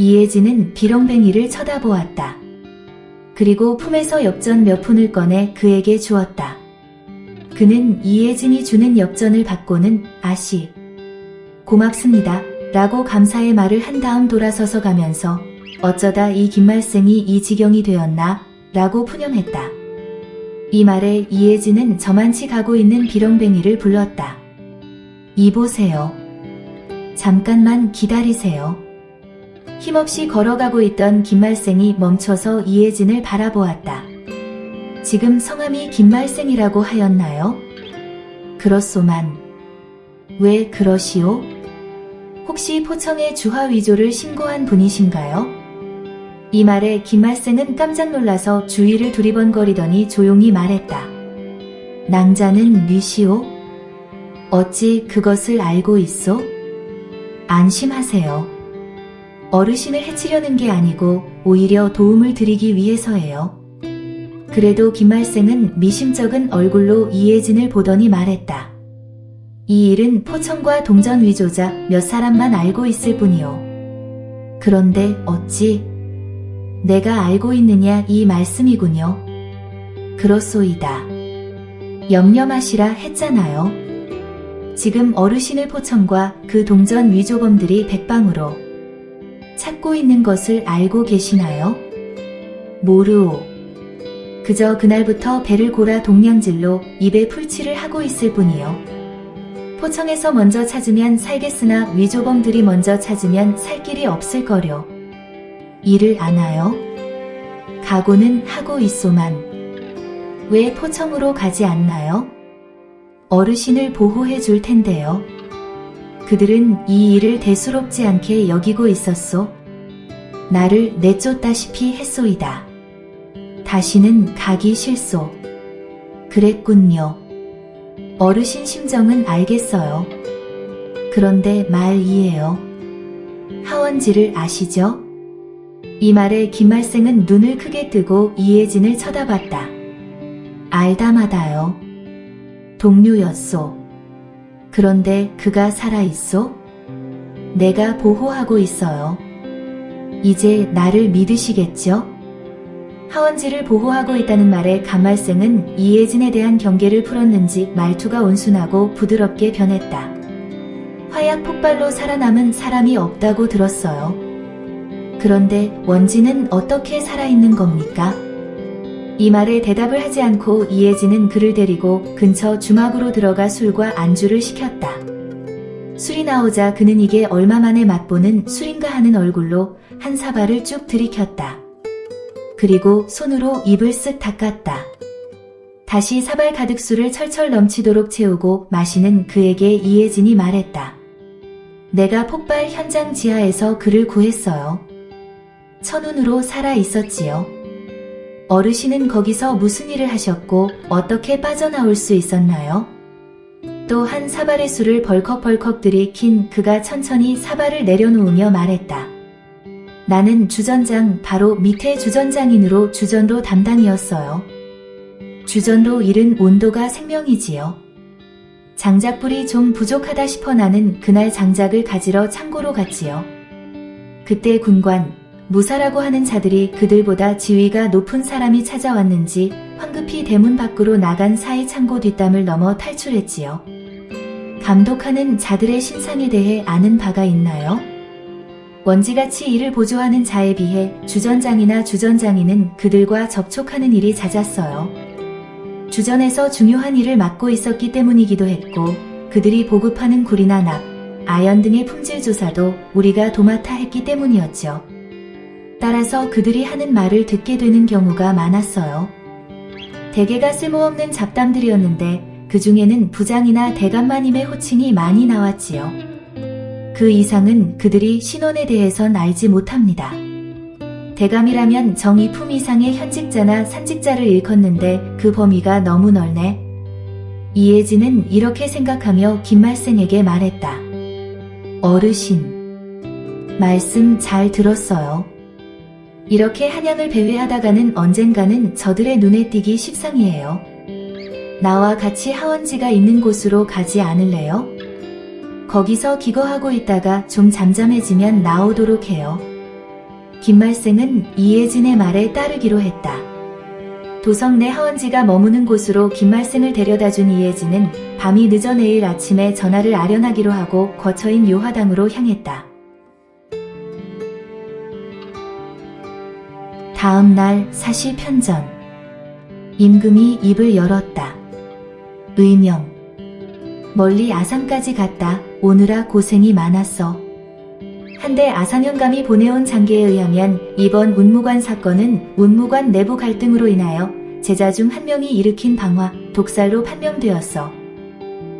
이혜진은 비렁뱅이를 쳐다보았다. 그리고 품에서 엽전 몇 푼을 꺼내 그에게 주었다. 그는 이혜진이 주는 엽전을 받고는 아씨, 고맙습니다 라고 감사의 말을 한 다음 돌아서서 가면서 어쩌다 이 김말생이 이 지경이 되었나 라고 푸념했다. 이 말에 이혜진은 저만치 가고 있는 비렁뱅이를 불렀다. 이보세요. 잠깐만 기다리세요. 힘없이 걸어가고 있던 김말생이 멈춰서 이혜진을 바라보았다. 지금 성함이 김말생이라고 하였나요? 그렇소만. 왜 그러시오? 혹시 포청에 주화위조를 신고한 분이신가요? 이 말에 김말생은 깜짝 놀라서 주위를 두리번거리더니 조용히 말했다. 낭자는 뉘시오? 어찌 그것을 알고 있소? 안심하세요. 어르신을 해치려는 게 아니고 오히려 도움을 드리기 위해서예요. 그래도 김말생은 미심쩍은 얼굴로 이혜진을 보더니 말했다. 이 일은 포청과 동전 위조자 몇 사람만 알고 있을 뿐이요. 그런데 어찌 내가 알고 있느냐 이 말씀이군요. 그렇소이다. 염려마시라 했잖아요. 지금 어르신을 포청과 그 동전 위조범들이 백방으로 찾고 있는 것을 알고 계시나요? 모르오. 그저 그날부터 배를 골아 동냥질로 입에 풀칠을 하고 있을 뿐이요. 포청에서 먼저 찾으면 살겠으나 위조범들이 먼저 찾으면 살 길이 없을 거려. 일을 아나요? 각오는 하고 있소만. 왜 포청으로 가지 않나요? 어르신을 보호해 줄 텐데요. 그들은 이 일을 대수롭지 않게 여기고 있었소. 나를 내쫓다시피 했소이다. 다시는 가기 싫소. 그랬군요. 어르신 심정은 알겠어요. 그런데 말이에요. 하원지를 아시죠? 이 말에 김말생은 눈을 크게 뜨고 이혜진을 쳐다봤다. 알다마다요. 동료였소. 그런데 그가 살아있소? 내가 보호하고 있어요. 이제 나를 믿으시겠죠? 하원지를 보호하고 있다는 말에 감말생은 이혜진에 대한 경계를 풀었는지 말투가 온순하고 부드럽게 변했다. 화약 폭발로 살아남은 사람이 없다고 들었어요. 그런데 원진은 어떻게 살아있는 겁니까? 이 말에 대답을 하지 않고 이혜진은 그를 데리고 근처 주막으로 들어가 술과 안주를 시켰다. 술이 나오자 그는 이게 얼마만에 맛보는 술인가 하는 얼굴로 한 사발을 쭉 들이켰다. 그리고 손으로 입을 쓱 닦았다. 다시 사발 가득 술을 철철 넘치도록 채우고 마시는 그에게 이혜진이 말했다. 내가 폭발 현장 지하에서 그를 구했어요. 천운으로 살아 있었지요. 어르신은 거기서 무슨 일을 하셨고 어떻게 빠져나올 수 있었나요? 또 한 사발의 술을 벌컥벌컥 들이킨 그가 천천히 사발을 내려놓으며 말했다. 나는 주전장 바로 밑에 주전장인으로 주전로 담당이었어요. 주전로 일은 온도가 생명이지요. 장작불이 좀 부족하다 싶어 나는 그날 장작을 가지러 창고로 갔지요. 그때 군관, 무사라고 하는 자들이 그들보다 지위가 높은 사람이 찾아왔는지 황급히 대문 밖으로 나간 사이 창고 뒷담을 넘어 탈출했지요. 감독하는 자들의 신상에 대해 아는 바가 있나요? 원지같이 이를 보조하는 자에 비해 주전장이나 주전장인은 그들과 접촉하는 일이 잦았어요. 주전에서 중요한 일을 맡고 있었기 때문이기도 했고 그들이 보급하는 굴이나 납, 아연 등의 품질 조사도 우리가 도맡아 했기 때문이었죠. 따라서 그들이 하는 말을 듣게 되는 경우가 많았어요. 대개가 쓸모없는 잡담들이었는데 그 중에는 부장이나 대감마님의 호칭이 많이 나왔지요. 그 이상은 그들이 신원에 대해선 알지 못합니다. 대감이라면 정의품 이상의 현직자나 산직자를 일컫는데 그 범위가 너무 넓네. 이혜진은 이렇게 생각하며 김말생에게 말했다. 어르신, 말씀 잘 들었어요. 이렇게 한양을 배회하다가는 언젠가는 저들의 눈에 띄기 십상이에요. 나와 같이 하원지가 있는 곳으로 가지 않을래요? 거기서 기거하고 있다가 좀 잠잠해지면 나오도록 해요. 김말생은 이혜진의 말에 따르기로 했다. 도성 내 하원지가 머무는 곳으로 김말생을 데려다준 이혜진은 밤이 늦어 내일 아침에 전하를 아련하기로 하고 거처인 요화당으로 향했다. 다음 날 사시 편전. 임금이 입을 열었다. 의명. 멀리 아산까지 갔다 오느라 고생이 많았어. 한데 아산현감이 보내온 장계에 의하면 이번 운무관 사건은 운무관 내부 갈등으로 인하여 제자 중 한 명이 일으킨 방화, 독살로 판명되었어.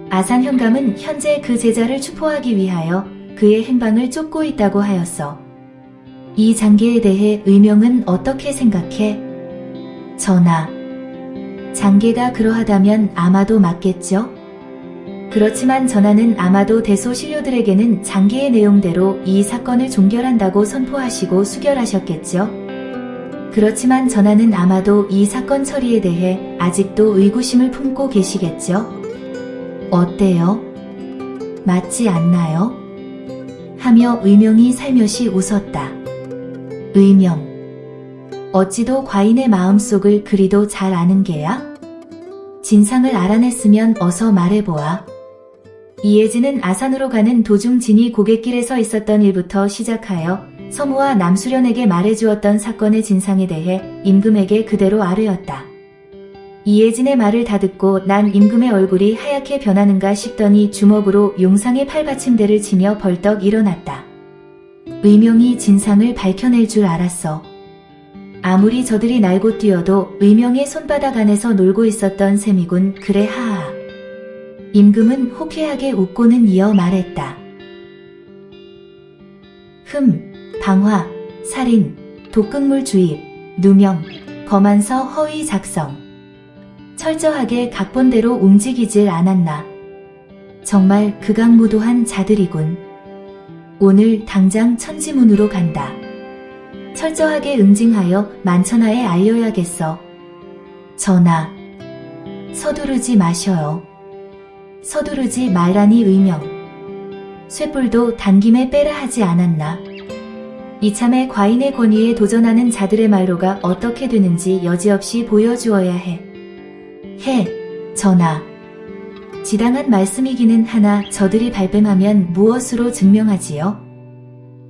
아산현감은 현재 그 제자를 추포하기 위하여 그의 행방을 쫓고 있다고 하였어. 이 장계에 대해 의명은 어떻게 생각해? 전하. 장계가 그러하다면 아마도 맞겠죠? 그렇지만 전하는 아마도 대소신료들에게는 장계의 내용대로 이 사건을 종결한다고 선포하시고 수결하셨겠죠? 그렇지만 전하는 아마도 이 사건 처리에 대해 아직도 의구심을 품고 계시겠죠? 어때요? 맞지 않나요? 하며 의명이 살며시 웃었다. 의명. 어찌도 과인의 마음속을 그리도 잘 아는 게야? 진상을 알아냈으면 어서 말해보아. 이혜진은 아산으로 가는 도중 진이 고갯길에 서 있었던 일부터 시작하여 서무와 남수련에게 말해주었던 사건의 진상에 대해 임금에게 그대로 아뢰었다. 이혜진의 말을 다 듣고 난 임금의 얼굴이 하얗게 변하는가 싶더니 주먹으로 용상의 팔받침대를 치며 벌떡 일어났다. 의명이 진상을 밝혀낼 줄 알았어. 아무리 저들이 날고 뛰어도 의명의 손바닥 안에서 놀고 있었던 셈이군. 그래 하하. 임금은 호쾌하게 웃고는 이어 말했다. 방화, 살인, 독극물 주입, 누명, 검안서 허위 작성. 철저하게 각본대로 움직이질 않았나. 정말 극악무도한 자들이군. 오늘 당장 천지문으로 간다. 철저하게 응징하여 만천하에 알려야겠어. 전하. 서두르지 마셔요. 서두르지 말라니 의명. 쇠뿔도 단김에 빼라 하지 않았나. 이참에 과인의 권위에 도전하는 자들의 말로가 어떻게 되는지 여지없이 보여주어야 해. 전하. 지당한 말씀이기는 하나 저들이 발뺌하면 무엇으로 증명하지요?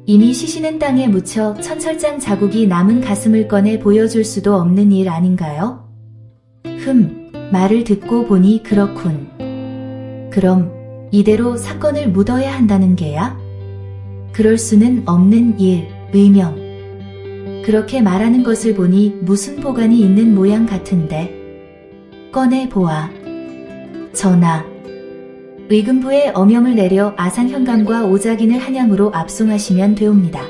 이미 시신은 땅에 묻혀 천철장 자국이 남은 가슴을 꺼내 보여줄 수도 없는 일 아닌가요? 말을 듣고 보니 그렇군. 그럼 이대로 사건을 묻어야 한다는 게야? 그럴 수는 없는 일, 의명. 그렇게 말하는 것을 보니 무슨 보관이 있는 모양 같은데. 꺼내보아. 전하. 의금부에 어명을 내려 아산현감과 오작인을 한양으로 압송하시면 되옵니다.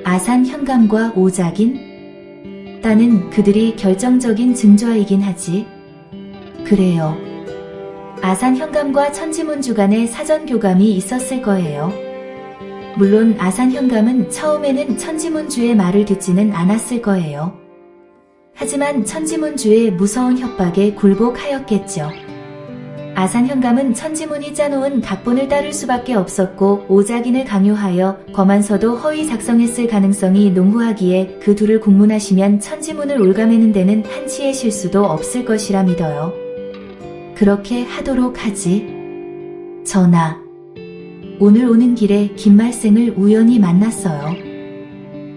아산현감과 오작인? 따는 그들이 결정적인 증조이긴 하지. 그래요. 아산현감과 천지문주 간에 사전교감이 있었을 거예요. 물론 아산현감은 처음에는 천지문주의 말을 듣지는 않았을 거예요. 하지만 천지문주의 무서운 협박에 굴복하였겠죠. 아산현감은 천지문이 짜놓은 각본을 따를 수밖에 없었고 오작인을 강요하여 검안서도 허위 작성했을 가능성이 농후하기에 그 둘을 공문하시면 천지문을 올가매는 데는 한치의 실수도 없을 것이라 믿어요. 그렇게 하도록 하지. 전하. 오늘 오는 길에 김말생을 우연히 만났어요.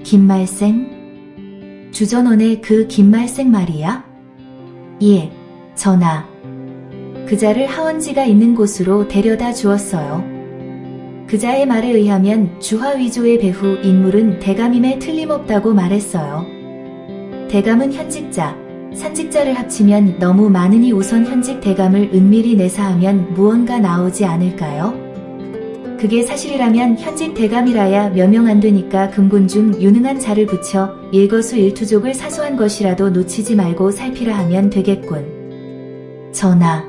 김말생? 주전원의 그 김말생 말이야? 예, 전하. 그자를 하원지가 있는 곳으로 데려다 주었어요. 그자의 말에 의하면 주화위조의 배후 인물은 대감임에 틀림없다고 말했어요. 대감은 현직자, 산직자를 합치면 너무 많으니 우선 현직 대감을 은밀히 내사하면 무언가 나오지 않을까요? 그게 사실이라면 현직 대감이라야 몇 명 안 되니까 금군 중 유능한 자를 붙여 일거수일투족을 사소한 것이라도 놓치지 말고 살피라 하면 되겠군. 전하.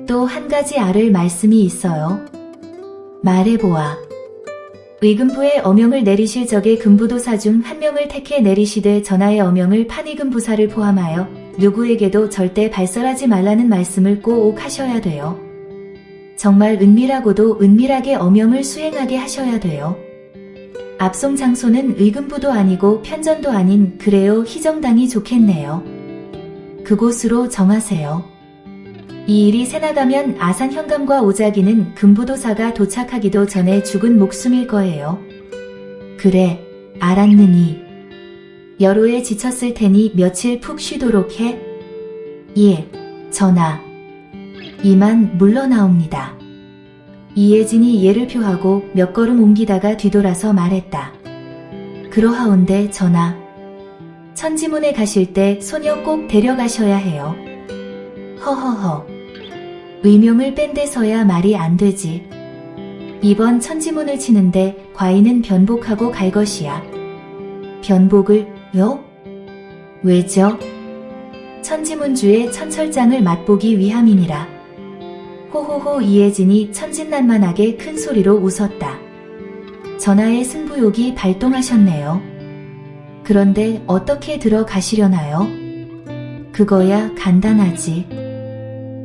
또 한 가지 알을 말씀이 있어요. 말해보아. 의금부에 어명을 내리실 적에 금부도사 중 한 명을 택해 내리시되 전하의 어명을 판의금부사를 포함하여 누구에게도 절대 발설하지 말라는 말씀을 꼭 하셔야 돼요. 정말 은밀하고도 은밀하게 어명을 수행하게 하셔야 돼요. 압송 장소는 의금부도 아니고 편전도 아닌 그래요 희정당이 좋겠네요. 그곳으로 정하세요. 이 일이 새나가면 아산 현감과 오자기는 금부도사가 도착하기도 전에 죽은 목숨일 거예요. 그래, 알았느니. 여로에 지쳤을 테니 며칠 푹 쉬도록 해. 예, 전하. 이만 물러나옵니다. 이혜진이 예를 표하고 몇 걸음 옮기다가 뒤돌아서 말했다. 그러하온데 전하. 천지문에 가실 때 소녀 꼭 데려가셔야 해요. 허허허. 의명을 뺀 데서야 말이 안 되지. 이번 천지문을 치는데 과인은 변복하고 갈 것이야. 변복을요? 왜죠? 천지문주의 천철장을 맛보기 위함이니라. 호호호. 이혜진이 천진난만하게 큰 소리로 웃었다. 전하의 승부욕이 발동하셨네요. 그런데 어떻게 들어가시려나요? 그거야 간단하지.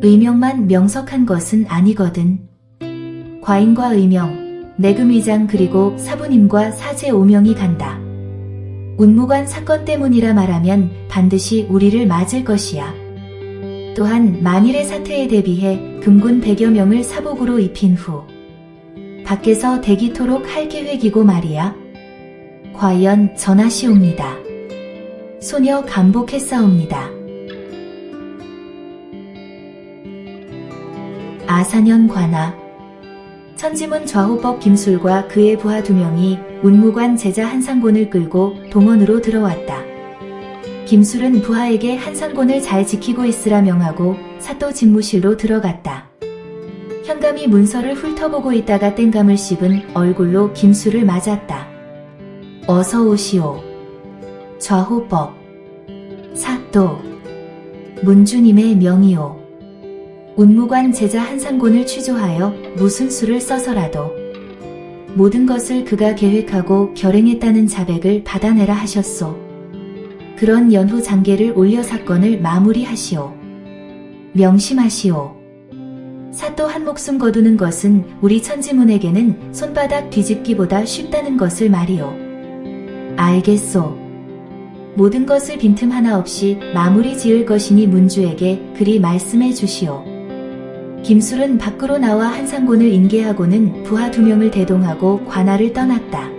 의명만 명석한 것은 아니거든. 과인과 의명, 내금의장 그리고 사부님과 사제 5명이 간다. 운무관 사건 때문이라 말하면 반드시 우리를 맞을 것이야. 또한 만일의 사태에 대비해 금군 100여 명을 사복으로 입힌 후 밖에서 대기토록 할 계획이고 말이야. 과연 전하시옵니다. 소녀 감복했사옵니다. 아사년 관아. 천지문 좌호법 김술과 그의 부하 2명이 운무관 제자 한상곤을 끌고 동원으로 들어왔다. 김술은 부하에게 한상곤을 잘 지키고 있으라 명하고 사또 집무실로 들어갔다. 현감이 문서를 훑어보고 있다가 땡감을 씹은 얼굴로 김술을 맞았다. 어서 오시오. 좌호법. 사또. 문주님의 명이오. 운무관 제자 한상곤을 취조하여 무슨 수를 써서라도 모든 것을 그가 계획하고 결행했다는 자백을 받아내라 하셨소. 그런 연후 장계를 올려 사건을 마무리하시오. 명심하시오. 사또 한 목숨 거두는 것은 우리 천지문에게는 손바닥 뒤집기보다 쉽다는 것을 말이오. 알겠소. 모든 것을 빈틈 하나 없이 마무리 지을 것이니 문주에게 그리 말씀해 주시오. 김술은 밖으로 나와 한상곤을 인계하고는 부하 2명을 대동하고 관할을 떠났다.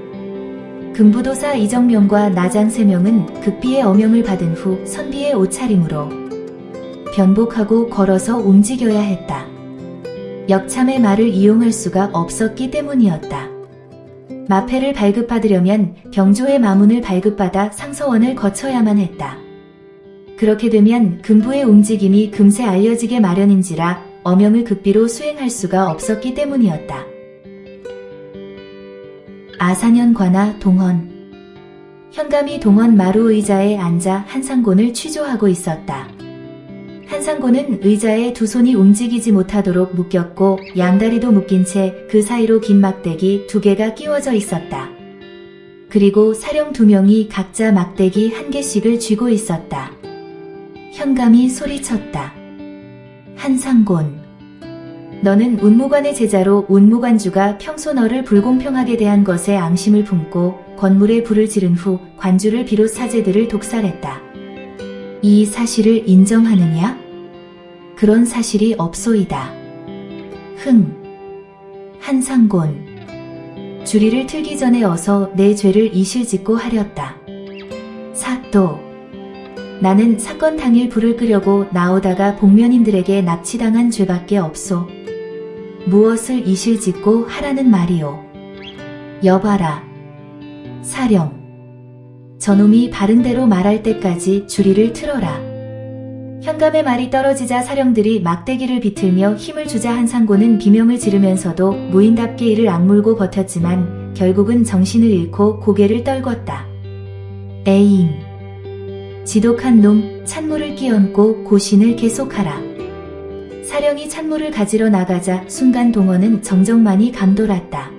금부도사 이정명과 나장 3명은 극비의 어명을 받은 후 선비의 옷차림으로 변복하고 걸어서 움직여야 했다. 역참의 말을 이용할 수가 없었기 때문이었다. 마패를 발급받으려면 병조의 마문을 발급받아 상서원을 거쳐야만 했다. 그렇게 되면 금부의 움직임이 금세 알려지게 마련인지라 어명을 극비로 수행할 수가 없었기 때문이었다. 아사년 관아 동헌. 현감이 동헌 마루 의자에 앉아 한상곤을 취조하고 있었다. 한상곤은 의자에 두 손이 움직이지 못하도록 묶였고 양다리도 묶인 채 그 사이로 긴 막대기 2개가 끼워져 있었다. 그리고 사령 2명이 각자 막대기 1개씩을 쥐고 있었다. 현감이 소리쳤다. 한상곤. 너는 운무관의 제자로 운무관주가 평소 너를 불공평하게 대한 것에 앙심을 품고 건물에 불을 지른 후 관주를 비롯 사제들을 독살했다. 이 사실을 인정하느냐? 그런 사실이 없소이다. 흥. 한상곤. 주리를 틀기 전에 어서 내 죄를 이실짓고 하렸다. 사또. 나는 사건 당일 불을 끄려고 나오다가 복면인들에게 납치당한 죄밖에 없소. 무엇을 이실짓고 하라는 말이오. 여봐라. 사령. 저놈이 바른대로 말할 때까지 주리를 틀어라. 현감의 말이 떨어지자 사령들이 막대기를 비틀며 힘을 주자 한상곤은 비명을 지르면서도 무인답게 이를 악물고 버텼지만 결국은 정신을 잃고 고개를 떨궜다. 에잉. 지독한 놈, 찬물을 끼얹고 고신을 계속하라. 사령이 찬물을 가지러 나가자 순간 동헌은 정적만이 감돌았다.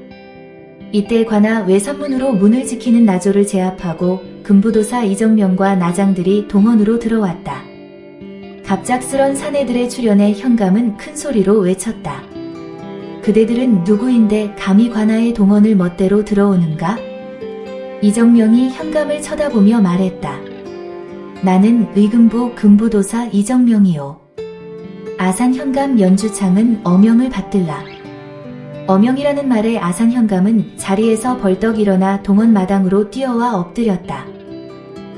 이때 관아 외선문으로 문을 지키는 나조를 제압하고 금부도사 이정명과 나장들이 동헌으로 들어왔다. 갑작스런 사내들의 출현에 현감은 큰 소리로 외쳤다. 그대들은 누구인데 감히 관아의 동헌을 멋대로 들어오는가? 이정명이 현감을 쳐다보며 말했다. 나는 의금부 금부도사 이정명이요. 아산 현감 연주창은 어명을 받들라. 어명이라는 말에 아산 현감은 자리에서 벌떡 일어나 동원마당으로 뛰어와 엎드렸다.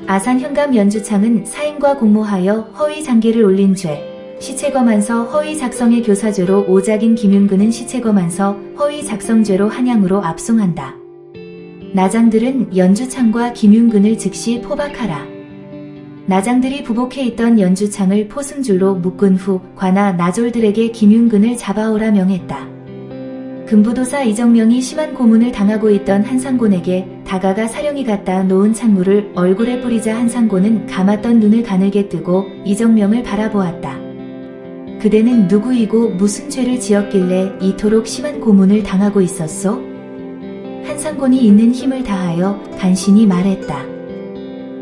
아산 현감 연주창은 사임과 공모하여 허위 장계를 올린 죄, 시체검안서 허위 작성의 교사죄로 오작인 김윤근은 시체검안서 허위 작성죄로 한양으로 압송한다. 나장들은 연주창과 김윤근을 즉시 포박하라. 나장들이 부복해 있던 연주창을 포승줄로 묶은 후 관아 나졸들에게 김윤근을 잡아오라 명했다. 금부도사 이정명이 심한 고문을 당하고 있던 한상곤에게 다가가 사령이 갖다 놓은 찬물을 얼굴에 뿌리자 한상곤은 감았던 눈을 가늘게 뜨고 이정명을 바라보았다. 그대는 누구이고 무슨 죄를 지었길래 이토록 심한 고문을 당하고 있었소? 한상곤이 있는 힘을 다하여 간신히 말했다.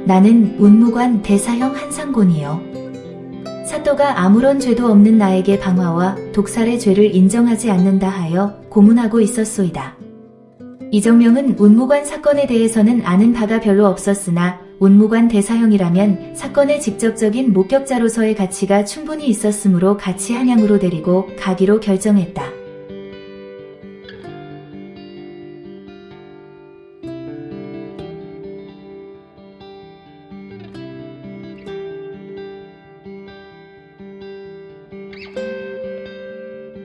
나는 운무관 대사형 한상곤이요. 사또가 아무런 죄도 없는 나에게 방화와 독살의 죄를 인정하지 않는다 하여 고문하고 있었소이다. 이정명은 운무관 사건에 대해서는 아는 바가 별로 없었으나 운무관 대사형이라면 사건의 직접적인 목격자로서의 가치가 충분히 있었으므로 같이 한양으로 데리고 가기로 결정했다.